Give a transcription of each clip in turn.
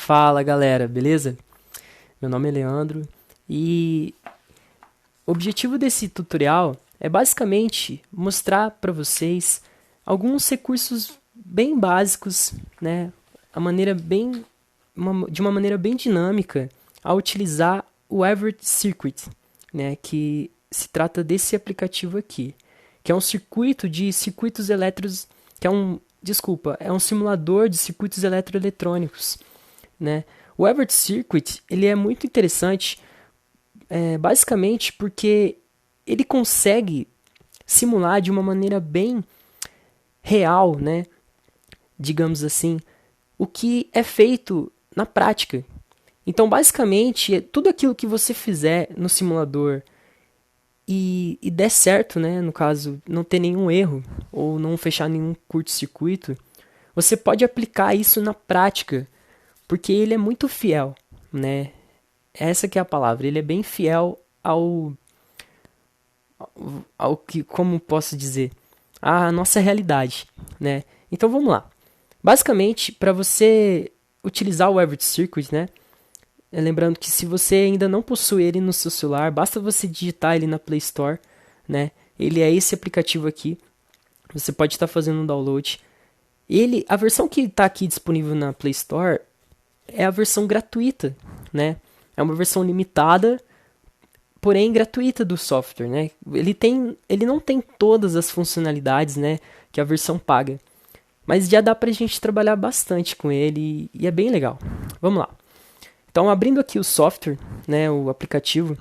Fala galera, beleza? Meu nome é Leandro e o objetivo desse tutorial é basicamente mostrar para vocês alguns recursos bem básicos, né? De uma maneira bem dinâmica a utilizar o Everett Circuit, né? Que se trata desse aplicativo aqui, que é um circuito de circuitos elétricos, é um simulador de circuitos eletroeletrônicos, né? O Everett Circuit ele é muito interessante, basicamente porque ele consegue simular de uma maneira bem real, né? Digamos assim, o que é feito na prática. Então, basicamente, tudo aquilo que você fizer no simulador e der certo, né? No caso, não ter nenhum erro ou não fechar nenhum curto-circuito, você pode aplicar isso na prática, porque ele é muito fiel, né? Essa que é a palavra, ele é bem fiel ao que, como posso dizer, à nossa realidade, né? Então vamos lá. Basicamente, para você utilizar o Everett Circuit, né? Lembrando que se você ainda não possui ele no seu celular, basta você digitar ele na Play Store, né? Ele é esse aplicativo aqui. Você pode estar fazendo um download. A versão que está aqui disponível na Play Store é a versão gratuita, né? É uma versão limitada, porém gratuita do software, né? Ele não tem todas as funcionalidades, né, que a versão paga, mas já dá pra gente trabalhar bastante com ele e é bem legal. Vamos lá. Então, abrindo aqui o software, né, o aplicativo,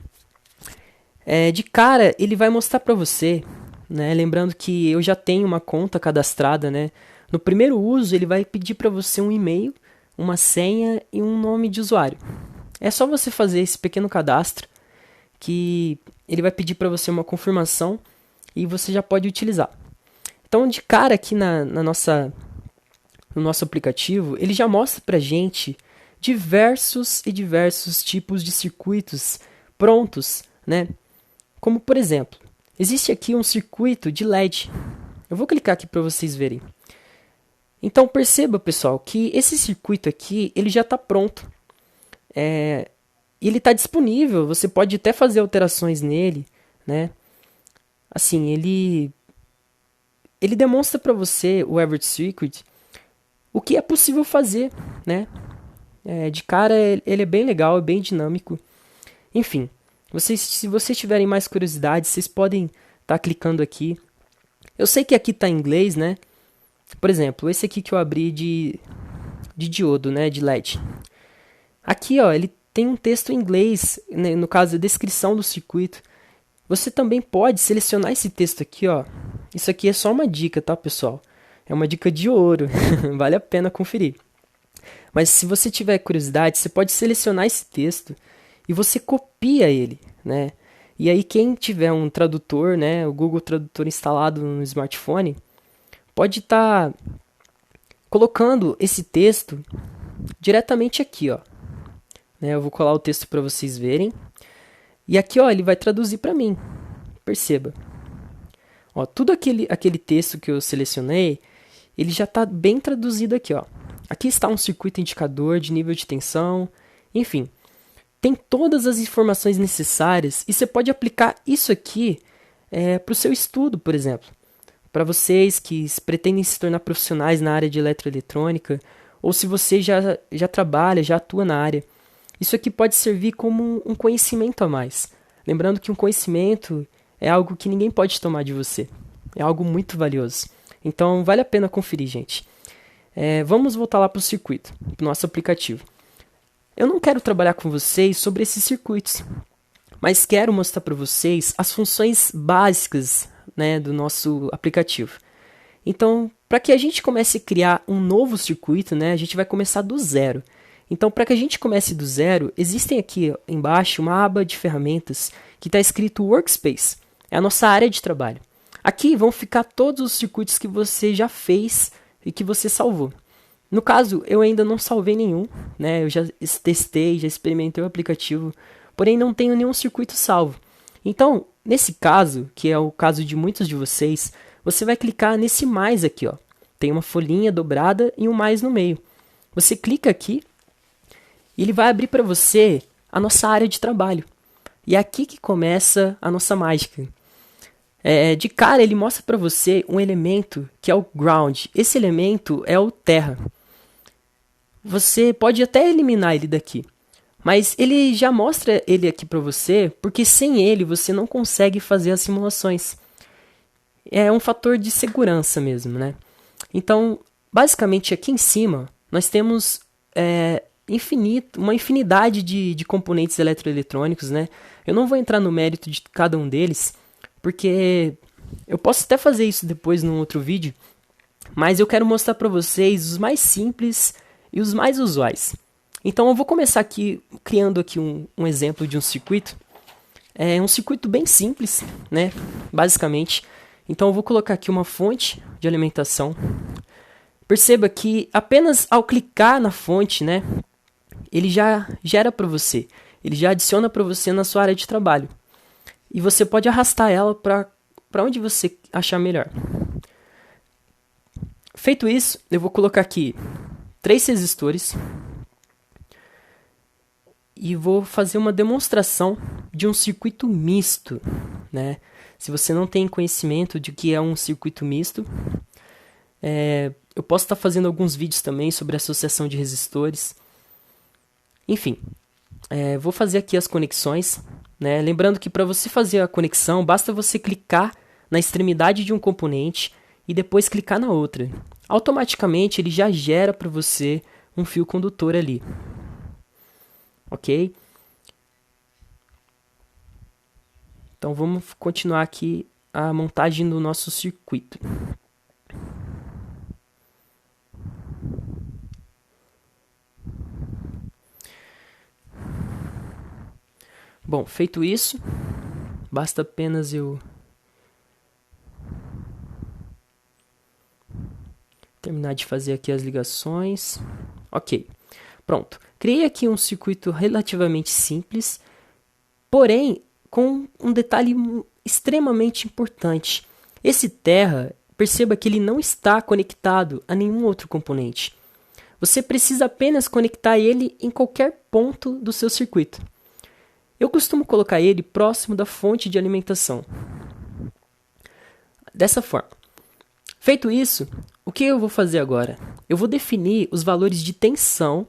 de cara ele vai mostrar para você, né, lembrando que eu já tenho uma conta cadastrada, né? No primeiro uso ele vai pedir para você um e-mail, uma senha e um nome de usuário. É só você fazer esse pequeno cadastro que ele vai pedir para você uma confirmação e você já pode utilizar. Então, de cara aqui no nosso aplicativo, ele já mostra para gente diversos tipos de circuitos prontos, né? Como, por exemplo, existe aqui um circuito de LED. Eu vou clicar aqui para vocês verem. Então, perceba, pessoal, que esse circuito aqui ele já está pronto. Ele está disponível, você pode até fazer alterações nele, né? Assim, ele demonstra para você, o Everett Circuit, o que é possível fazer, né? De cara, ele é bem legal, é bem dinâmico. Enfim, se vocês tiverem mais curiosidade, vocês podem estar clicando aqui. Eu sei que aqui está em inglês, né? Por exemplo, esse aqui que eu abri de diodo, né? De LED. Aqui, ó, ele tem um texto em inglês, né, no caso, a descrição do circuito. Você também pode selecionar esse texto aqui, ó. Isso aqui é só uma dica, tá, pessoal? É uma dica de ouro, vale a pena conferir. Mas se você tiver curiosidade, você pode selecionar esse texto e você copia ele, né? E aí quem tiver um tradutor, né, o Google Tradutor instalado no smartphone, pode estar colocando esse texto diretamente aqui, ó. Eu vou colar o texto para vocês verem. E aqui, ó, ele vai traduzir para mim. Perceba. Ó, tudo aquele texto que eu selecionei, ele já está bem traduzido aqui, ó. Aqui está um circuito indicador de nível de tensão. Enfim, tem todas as informações necessárias e você pode aplicar isso aqui para o seu estudo, por exemplo. Para vocês que pretendem se tornar profissionais na área de eletroeletrônica, ou se você já trabalha, já atua na área. Isso aqui pode servir como um conhecimento a mais. Lembrando que um conhecimento é algo que ninguém pode tomar de você. É algo muito valioso. Então, vale a pena conferir, gente. Vamos voltar lá para o circuito, para o nosso aplicativo. Eu não quero trabalhar com vocês sobre esses circuitos, mas quero mostrar para vocês as funções básicas, né, do nosso aplicativo. Então, para que a gente comece a criar um novo circuito, né, a gente vai começar do zero. Então, para que a gente comece do zero, existem aqui embaixo uma aba de ferramentas que está escrito Workspace. É a nossa área de trabalho. Aqui vão ficar todos os circuitos que você já fez e que você salvou. No caso, eu ainda não salvei nenhum, né? Eu já testei, já experimentei o aplicativo, porém não tenho nenhum circuito salvo. Então, nesse caso, que é o caso de muitos de vocês, você vai clicar nesse mais aqui, ó. Tem uma folhinha dobrada e um mais no meio. Você clica aqui e ele vai abrir para você a nossa área de trabalho. E é aqui que começa a nossa mágica. De cara, ele mostra para você um elemento que é o ground. Esse elemento é o terra. Você pode até eliminar ele daqui, mas ele já mostra ele aqui para você, porque sem ele você não consegue fazer as simulações. É um fator de segurança mesmo, né? Então, basicamente aqui em cima, nós temos uma infinidade de componentes eletroeletrônicos, né? Eu não vou entrar no mérito de cada um deles, porque eu posso até fazer isso depois num outro vídeo, mas eu quero mostrar para vocês os mais simples e os mais usuais. Então eu vou começar aqui criando aqui um exemplo de um circuito. É um circuito bem simples, né? Basicamente. Então eu vou colocar aqui uma fonte de alimentação. Perceba que apenas ao clicar na fonte, né, ele já gera para você. Ele já adiciona para você na sua área de trabalho. E você pode arrastar ela para onde você achar melhor. Feito isso, eu vou colocar aqui 3 resistores e vou fazer uma demonstração de um circuito misto, né? Se você não tem conhecimento de que é um circuito misto, eu posso estar fazendo alguns vídeos também sobre associação de resistores. Enfim, vou fazer aqui as conexões, né? Lembrando que para você fazer a conexão, basta você clicar na extremidade de um componente e depois clicar na outra. Automaticamente ele já gera para você um fio condutor ali. Ok? Então vamos continuar aqui a montagem do nosso circuito. Bom, feito isso, basta apenas eu terminar de fazer aqui as ligações. Ok, pronto. Criei aqui um circuito relativamente simples, porém com um detalhe extremamente importante. Esse terra, perceba que ele não está conectado a nenhum outro componente. Você precisa apenas conectar ele em qualquer ponto do seu circuito. Eu costumo colocar ele próximo da fonte de alimentação. Dessa forma. Feito isso, o que eu vou fazer agora? Eu vou definir os valores de tensão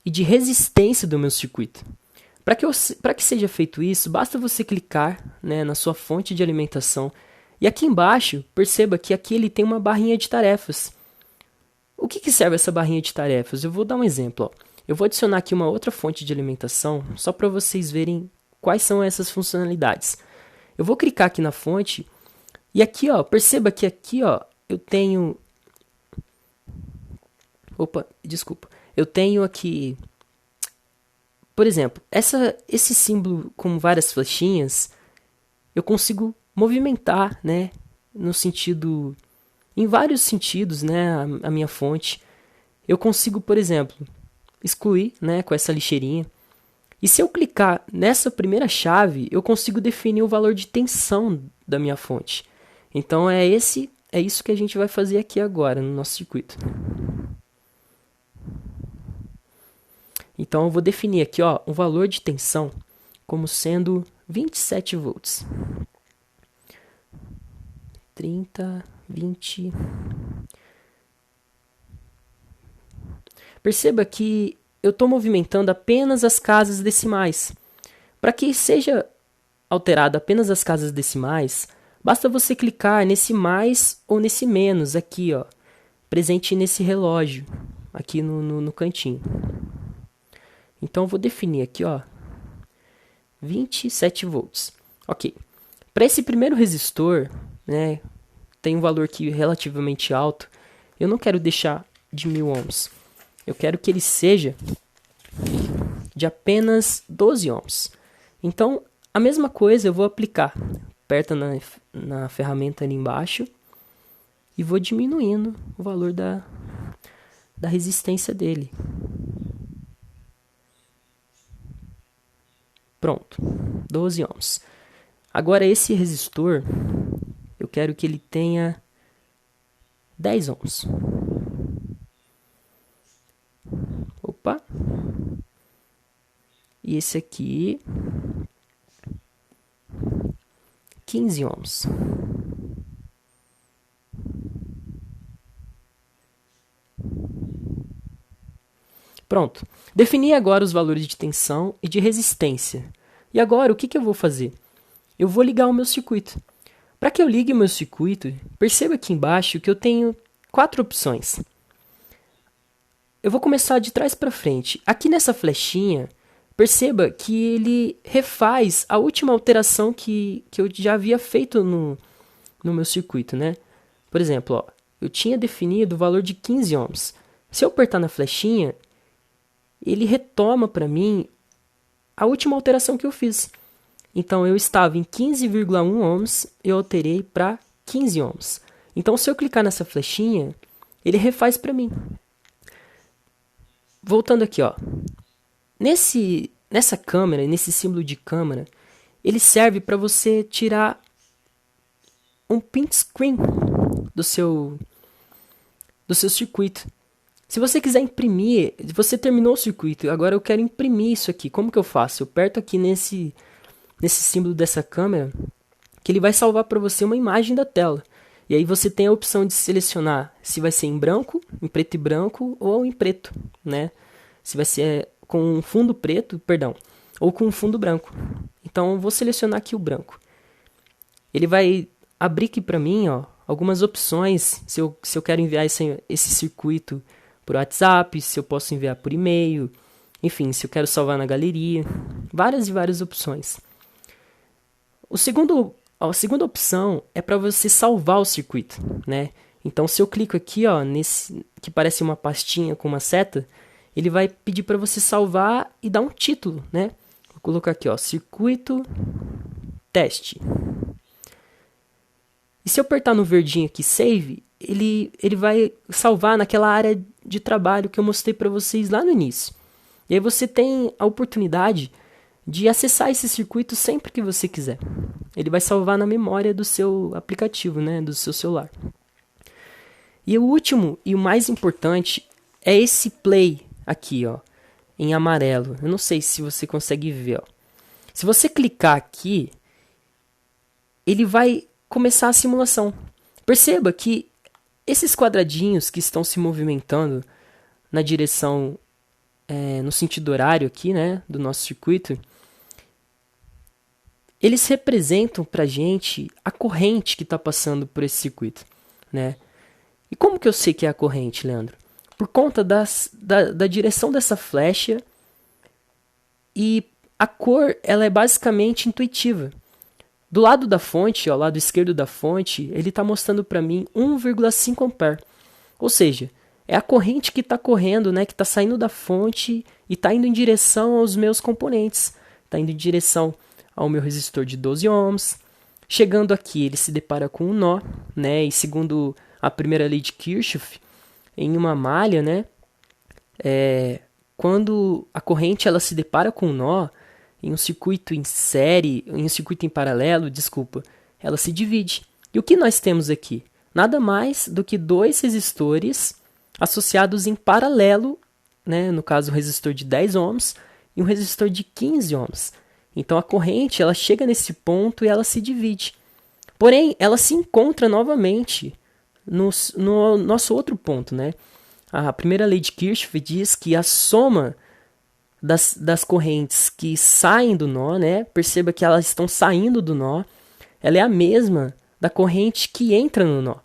e de resistência do meu circuito. Para que seja feito isso, basta você clicar, né, na sua fonte de alimentação e aqui embaixo, perceba que aqui ele tem uma barrinha de tarefas. O que serve essa barrinha de tarefas? Eu vou dar um exemplo. Eu vou adicionar aqui uma outra fonte de alimentação só para vocês verem quais são essas funcionalidades. Eu vou clicar aqui na fonte e aqui, perceba que aqui, eu tenho... Opa, desculpa. Eu tenho aqui, por exemplo, esse símbolo com várias flechinhas, eu consigo movimentar, né, em vários sentidos, né, a minha fonte. Eu consigo, por exemplo, excluir, né, com essa lixeirinha. E se eu clicar nessa primeira chave, eu consigo definir o valor de tensão da minha fonte. Então é isso que a gente vai fazer aqui agora no nosso circuito. Então eu vou definir aqui, um valor de tensão como sendo 27 volts. 30, 20. Perceba que eu estou movimentando apenas as casas decimais. Para que seja alterado apenas as casas decimais, basta você clicar nesse mais ou nesse menos aqui, presente nesse relógio, aqui no cantinho. Então eu vou definir aqui, 27 volts. Ok. Para esse primeiro resistor, né, tem um valor aqui relativamente alto. Eu não quero deixar de 1000 ohms. Eu quero que ele seja de apenas 12 ohms. Então, a mesma coisa eu vou aplicar. Aperta na ferramenta ali embaixo e vou diminuindo o valor da resistência dele. Pronto, 12 ohms. Agora esse resistor, eu quero que ele tenha 10 ohms. Opa, e esse aqui 15 ohms. Pronto. Defini agora os valores de tensão e de resistência. E agora, o que eu vou fazer? Eu vou ligar o meu circuito. Para que eu ligue o meu circuito, perceba aqui embaixo que eu tenho 4 opções. Eu vou começar de trás para frente. Aqui nessa flechinha, perceba que ele refaz a última alteração que eu já havia feito no meu circuito, né? Por exemplo, ó, eu tinha definido o valor de 15 ohms. Se eu apertar na flechinha, ele retoma para mim a última alteração que eu fiz. Então, eu estava em 15,1 ohms, eu alterei para 15 ohms. Então, se eu clicar nessa flechinha, ele refaz para mim. Voltando aqui, ó. Nessa câmera, nesse símbolo de câmera, ele serve para você tirar um print screen do seu circuito. Se você quiser imprimir, você terminou o circuito, agora eu quero imprimir isso aqui. Como que eu faço? Eu aperto aqui nesse símbolo dessa câmera, que ele vai salvar para você uma imagem da tela. E aí você tem a opção de selecionar se vai ser em branco, em preto e branco ou em preto, né? Se vai ser com um fundo preto, perdão, ou com um fundo branco. Então eu vou selecionar aqui o branco. Ele vai abrir aqui para mim, ó, algumas opções, se eu quero enviar esse circuito por WhatsApp, se eu posso enviar por e-mail, enfim, se eu quero salvar na galeria, várias e várias opções. A segunda opção é para você salvar o circuito, né? Então, se eu clico aqui, ó, nesse que parece uma pastinha com uma seta, ele vai pedir para você salvar e dar um título, né? Vou colocar aqui, ó, circuito teste. E se eu apertar no verdinho aqui, save, ele vai salvar naquela área de trabalho que eu mostrei para vocês lá no início. E aí você tem a oportunidade de acessar esse circuito sempre que você quiser. Ele vai salvar na memória do seu aplicativo, né, do seu celular. E o último e o mais importante é esse play aqui, ó, em amarelo. Eu não sei se você consegue ver, ó. Se você clicar aqui, ele vai começar a simulação. Perceba que esses quadradinhos que estão se movimentando na direção, no sentido horário aqui, né, do nosso circuito, eles representam para a gente a corrente que está passando por esse circuito, né? E como que eu sei que é a corrente, Leandro? Por conta da direção dessa flecha, e a cor ela é basicamente intuitiva. Do lado da fonte, ao lado esquerdo da fonte, ele está mostrando para mim 1,5 ampere. Ou seja, é a corrente que está correndo, né, que está saindo da fonte e está indo em direção aos meus componentes. Está indo em direção ao meu resistor de 12 ohms. Chegando aqui, ele se depara com um nó, né, e segundo a primeira lei de Kirchhoff, em uma malha, né, quando a corrente ela se depara com um nó, em um circuito em série, em um circuito em paralelo, desculpa, ela se divide. E o que nós temos aqui? Nada mais do que dois resistores associados em paralelo, né? No caso, um resistor de 10 ohms e um resistor de 15 ohms. Então a corrente ela chega nesse ponto e ela se divide. Porém, ela se encontra novamente no nosso outro ponto, né? A primeira lei de Kirchhoff diz que a soma das correntes que saem do nó, né? Perceba que elas estão saindo do nó, ela é a mesma da corrente que entra no nó.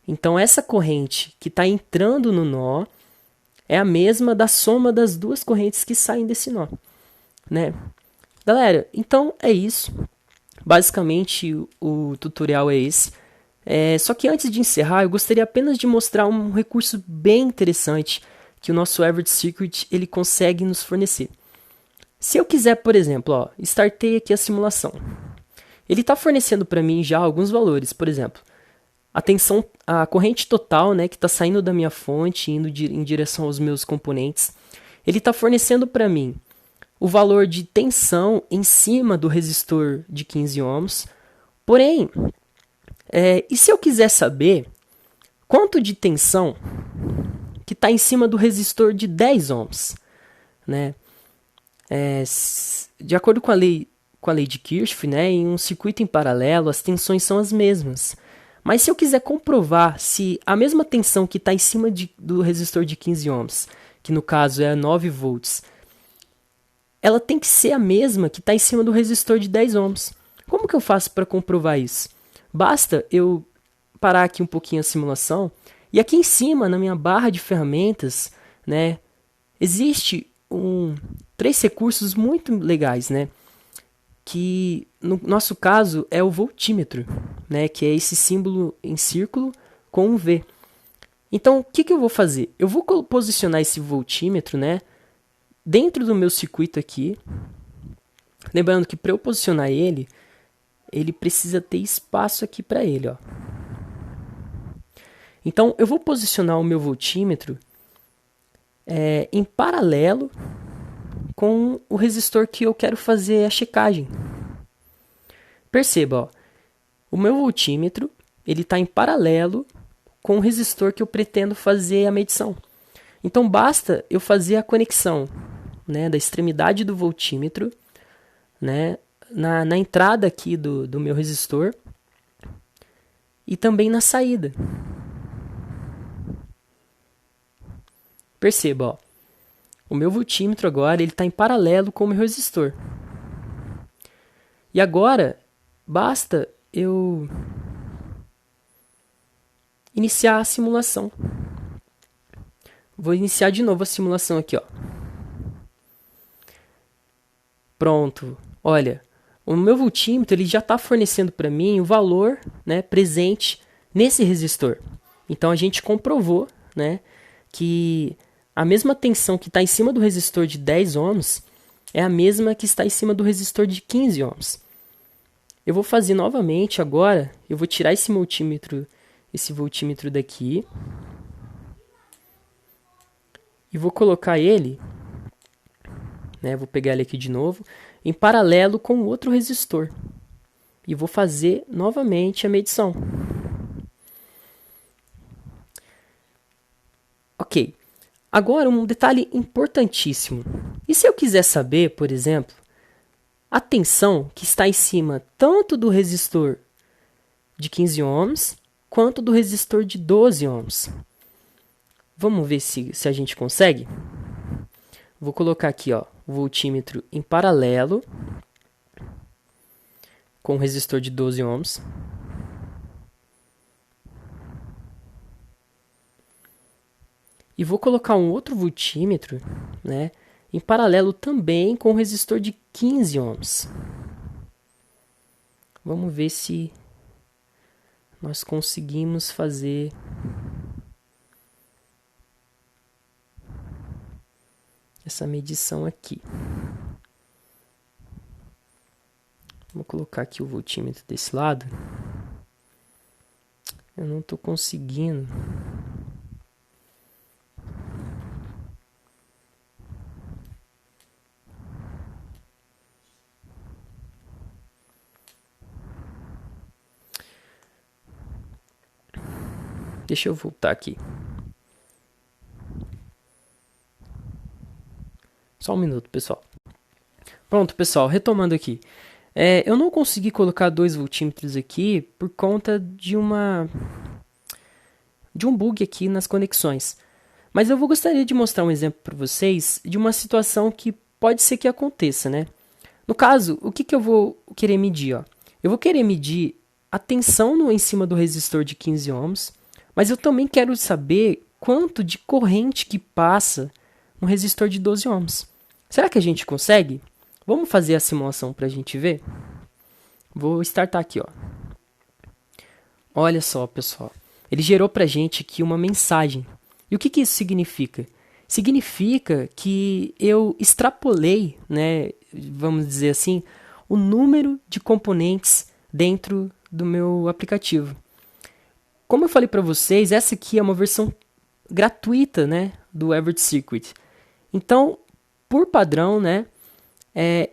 Então, essa corrente que está entrando no nó é a mesma da soma das duas correntes que saem desse nó, né? Galera, então é isso. Basicamente, o tutorial é esse. Só que antes de encerrar, eu gostaria apenas de mostrar um recurso bem interessante que o nosso Average Circuit ele consegue nos fornecer. Se eu quiser, por exemplo, ó, startei aqui a simulação. Ele está fornecendo para mim já alguns valores, por exemplo, a corrente total, né, que está saindo da minha fonte, indo em direção aos meus componentes. Ele está fornecendo para mim o valor de tensão em cima do resistor de 15 ohms. Porém, e se eu quiser saber quanto de tensão que está em cima do resistor de 10 ohms, né? De acordo com a lei de Kirchhoff, né, em um circuito em paralelo, as tensões são as mesmas. Mas se eu quiser comprovar se a mesma tensão que está em cima do resistor de 15 ohms, que no caso é 9 volts, ela tem que ser a mesma que está em cima do resistor de 10 ohms. Como que eu faço para comprovar isso? Basta eu parar aqui um pouquinho a simulação, e aqui em cima, na minha barra de ferramentas, né, existe três recursos muito legais, né? Que no nosso caso é o voltímetro, né? Que é esse símbolo em círculo com um V. Então, o que eu vou fazer? Eu vou posicionar esse voltímetro, né, dentro do meu circuito aqui. Lembrando que para eu posicionar ele precisa ter espaço aqui para ele, ó. Então, eu vou posicionar o meu voltímetro em paralelo com o resistor que eu quero fazer a checagem. Perceba, ó, o meu voltímetro está em paralelo com o resistor que eu pretendo fazer a medição. Então, basta eu fazer a conexão, né, da extremidade do voltímetro, né, na entrada aqui do meu resistor e também na saída. Perceba, ó, o meu voltímetro agora está em paralelo com o meu resistor. E agora, basta eu iniciar a simulação. Vou iniciar de novo a simulação aqui, ó. Pronto. Olha, o meu voltímetro ele já está fornecendo para mim o valor, né, presente nesse resistor. Então a gente comprovou, né, que a mesma tensão que está em cima do resistor de 10 ohms é a mesma que está em cima do resistor de 15 ohms. Eu vou fazer novamente agora, eu vou tirar esse voltímetro daqui e vou colocar ele, né, vou pegar ele aqui de novo, em paralelo com o outro resistor. E vou fazer novamente a medição. Ok. Agora, um detalhe importantíssimo. E se eu quiser saber, por exemplo, a tensão que está em cima tanto do resistor de 15 ohms quanto do resistor de 12 ohms? Vamos ver se a gente consegue? Vou colocar aqui, ó, o voltímetro em paralelo com o resistor de 12 ohms. E vou colocar um outro voltímetro, né, em paralelo também com o resistor de 15 ohms. Vamos ver se nós conseguimos fazer essa medição aqui. Vou colocar aqui o voltímetro desse lado. Eu não estou conseguindo. Deixa eu voltar aqui. Só um minuto, pessoal. Pronto, pessoal, retomando aqui. Eu não consegui colocar 2 voltímetros aqui por conta de um bug aqui nas conexões. Mas eu gostaria de mostrar um exemplo para vocês de uma situação que pode ser que aconteça, né? No caso, o que eu vou querer medir? Ó? Eu vou querer medir a tensão em cima do resistor de 15 ohms, mas eu também quero saber quanto de corrente que passa no resistor de 12 ohms. Será que a gente consegue? Vamos fazer a simulação para a gente ver? Vou startar aqui, ó. Olha só, pessoal. Ele gerou para a gente aqui uma mensagem. E o que isso significa? Significa que eu extrapolei, né, vamos dizer assim, o número de componentes dentro do meu aplicativo. Como eu falei para vocês, essa aqui é uma versão gratuita, né, do Everett Circuit. Então, por padrão, né,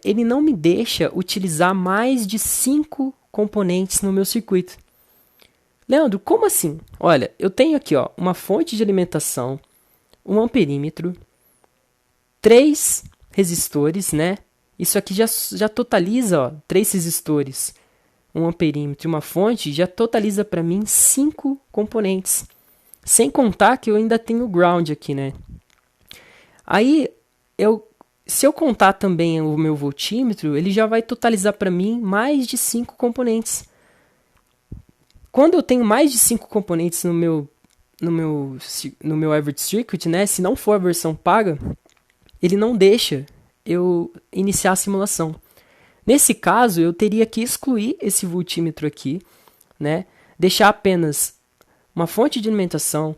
ele não me deixa utilizar mais de 5 componentes no meu circuito. Leandro, como assim? Olha, eu tenho aqui, ó, uma fonte de alimentação, um amperímetro, 3 resistores, né? Isso aqui já totaliza, ó, 3 resistores, um amperímetro e uma fonte, já totaliza para mim 5 componentes. Sem contar que eu ainda tenho o ground aqui, né? Aí, se eu contar também o meu voltímetro, ele já vai totalizar para mim mais de 5 componentes. Quando eu tenho mais de 5 componentes no meu Everett Circuit, né? Se não for a versão paga, ele não deixa eu iniciar a simulação. Nesse caso, eu teria que excluir esse voltímetro aqui, né? Deixar apenas uma fonte de alimentação,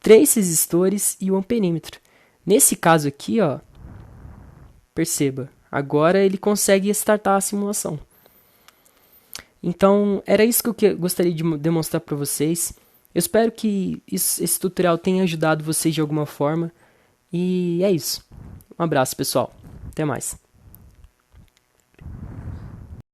3 resistores e o amperímetro. Nesse caso aqui, ó, perceba, agora ele consegue startar a simulação. Então, era isso que eu gostaria de demonstrar para vocês. Eu espero que esse tutorial tenha ajudado vocês de alguma forma. E é isso. Um abraço, pessoal. Até mais.